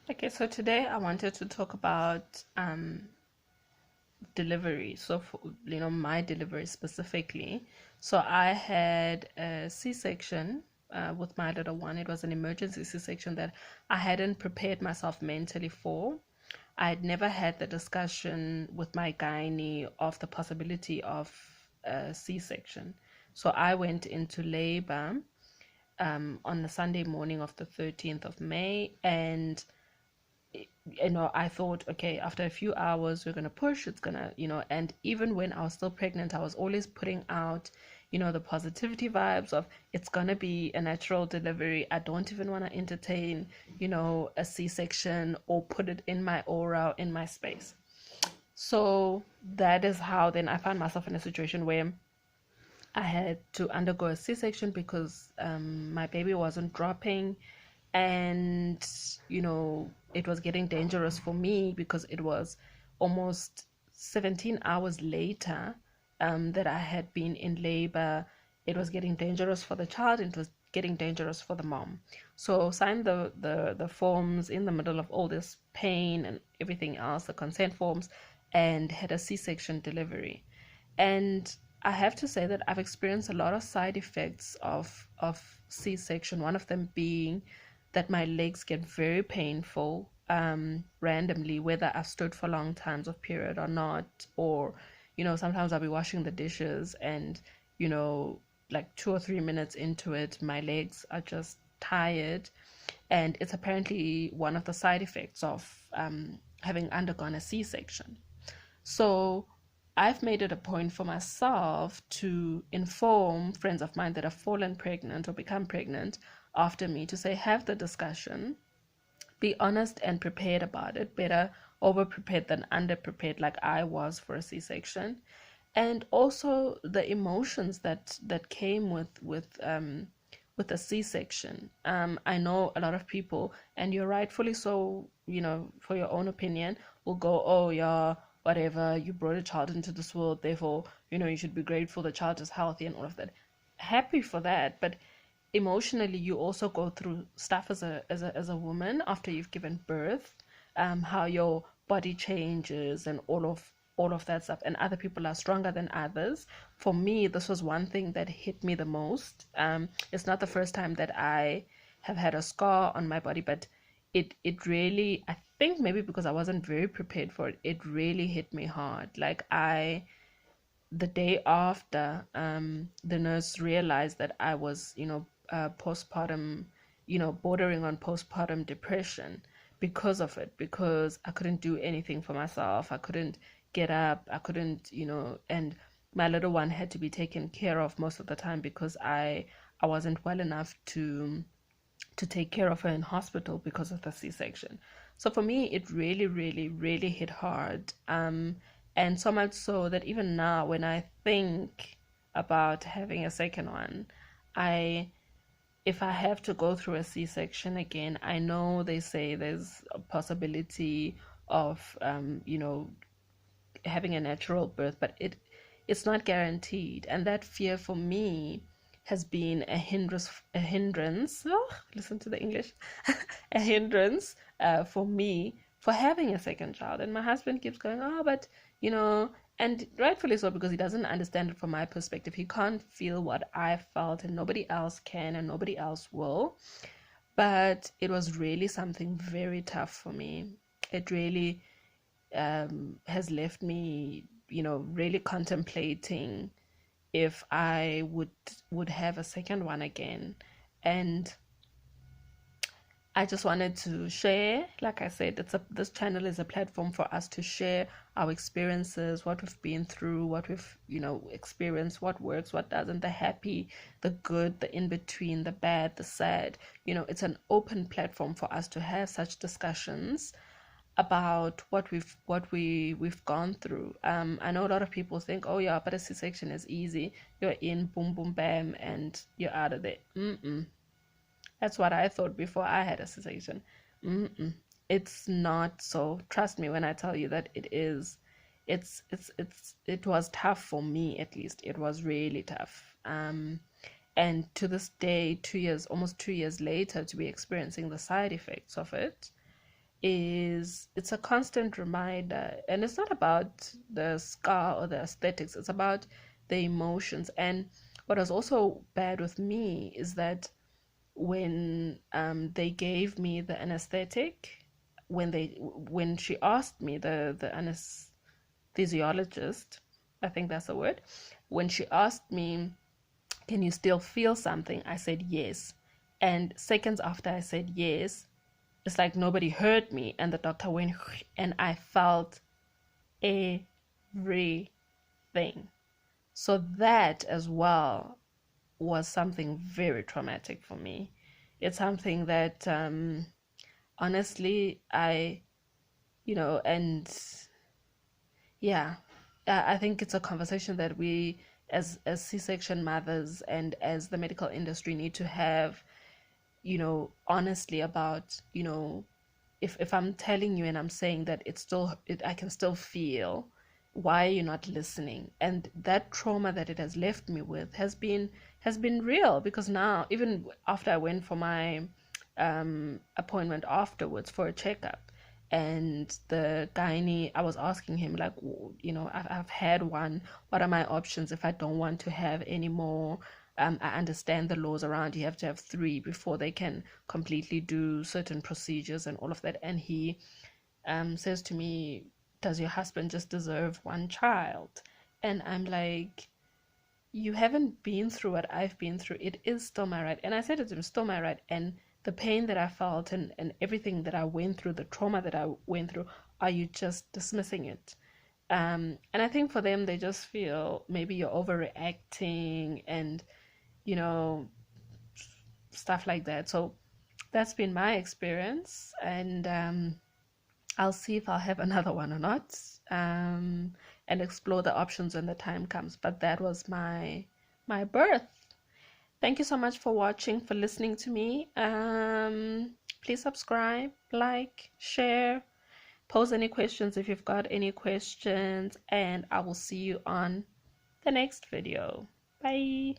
Okay, so today I wanted to talk about delivery. So for, my delivery specifically. So I had a C-section with my little one. It was an emergency C-section that I hadn't prepared myself mentally for. I'd never had the discussion with my gynae of the possibility of a C-section. So I went into labor on the Sunday morning of the 13th of May, and I thought, okay, after a few hours, we're going to push, it's going to, and even when I was still pregnant, I was always putting out, the positivity vibes of it's going to be a natural delivery. I don't even want to entertain, a C-section or put it in my aura, in my space. So that is how then I found myself in a situation where I had to undergo a C-section because my baby wasn't dropping, and it was getting dangerous for me because it was almost 17 hours later that I had been in labor. It was getting dangerous for the child, and it was getting dangerous for the mom. So signed the forms in the middle of all this pain and everything else, the consent forms, and had a C-section delivery. And I have to say that I've experienced a lot of side effects of C-section. One of them being that my legs get very painful randomly, whether I've stood for long times of period or not, or sometimes I'll be washing the dishes, and like 2 or 3 minutes into it, my legs are just tired, and it's apparently one of the side effects of having undergone a C-section. So I've made it a point for myself to inform friends of mine that have fallen pregnant or become pregnant after me, to say, have the discussion, be honest and prepared about it. Better over prepared than under prepared, like I was for a C-section. And also the emotions that came with a C-section. I know a lot of people, and you're rightfully so, for your own opinion, will go, oh yeah, whatever, you brought a child into this world, therefore, you should be grateful the child is healthy and all of that. Happy for that, but emotionally you also go through stuff as a woman after you've given birth, how your body changes and all of that stuff, and other people are stronger than others. For me, this was one thing that hit me the most. It's not the first time that I have had a scar on my body, but it really, I think maybe because I wasn't very prepared for it, it really hit me hard. Like, the day after, the nurse realized that I was, postpartum, bordering on postpartum depression because of it, because I couldn't do anything for myself. I couldn't get up. I couldn't, and my little one had to be taken care of most of the time because I wasn't well enough to take care of her in hospital because of the C-section. So for me, it really, really, really hit hard. And so much so that even now, when I think about having a second one, I, if I have to go through a C-section again, I know they say there's a possibility of, having a natural birth, but it's not guaranteed, and that fear for me has been a hindrance. Oh, listen to the English, a hindrance for me for having a second child. And my husband keeps going, oh, but and rightfully so, because he doesn't understand it from my perspective. He can't feel what I felt, and nobody else can, and nobody else will. But it was really something very tough for me. It really has left me, really contemplating if I would have a second one again. And I just wanted to share, like I said, this channel is a platform for us to share our experiences, what we've been through, what we've, experienced, what works, what doesn't, the happy, the good, the in between, the bad, the sad. It's an open platform for us to have such discussions about what we've gone through. I know a lot of people think, oh yeah, but a C-section is easy. You're in, boom, boom, bam, and you're out of there. Mm-mm. That's what I thought before I had a C-section. Mm-mm. It's not so. Trust me when I tell you that it is. It was tough for me, at least. It was really tough. And to this day, 2 years, almost 2 years later, to be experiencing the side effects of it, it's a constant reminder, and it's not about the scar or the aesthetics, it's about the emotions. And what was also bad with me is that when they gave me the anesthetic, when she asked me, the anesthesiologist, I think that's the word, when she asked me, can you still feel something? I said yes. And seconds after I said yes, it's like nobody heard me, and the doctor went, and I felt everything. So that as well was something very traumatic for me. It's something that honestly, and yeah, I think it's a conversation that we, as C-section mothers and as the medical industry, need to have, honestly, about, if I'm telling you and I'm saying that I can still feel, why are you not listening? And that trauma that it has left me with has been real, because now, even after I went for my appointment afterwards for a checkup, and the gynae, I was asking him, like, I've had one, what are my options if I don't want to have any more? I understand the laws around, you have to have 3 before they can completely do certain procedures and all of that. And he says to me, does your husband just deserve one child? And I'm like, you haven't been through what I've been through. It is still my right. And I said to him, still my right. And the pain that I felt, and everything that I went through, the trauma that I went through, are you just dismissing it? And I think for them, they just feel maybe you're overreacting, and you know stuff like that. So that's been my experience, and I'll see if I'll have another one or not, and explore the options when the time comes. But that was my birth. Thank you so much for watching, for listening to me. Please subscribe, like, share, pose any questions if you've got any questions, and I will see you on the next video. Bye.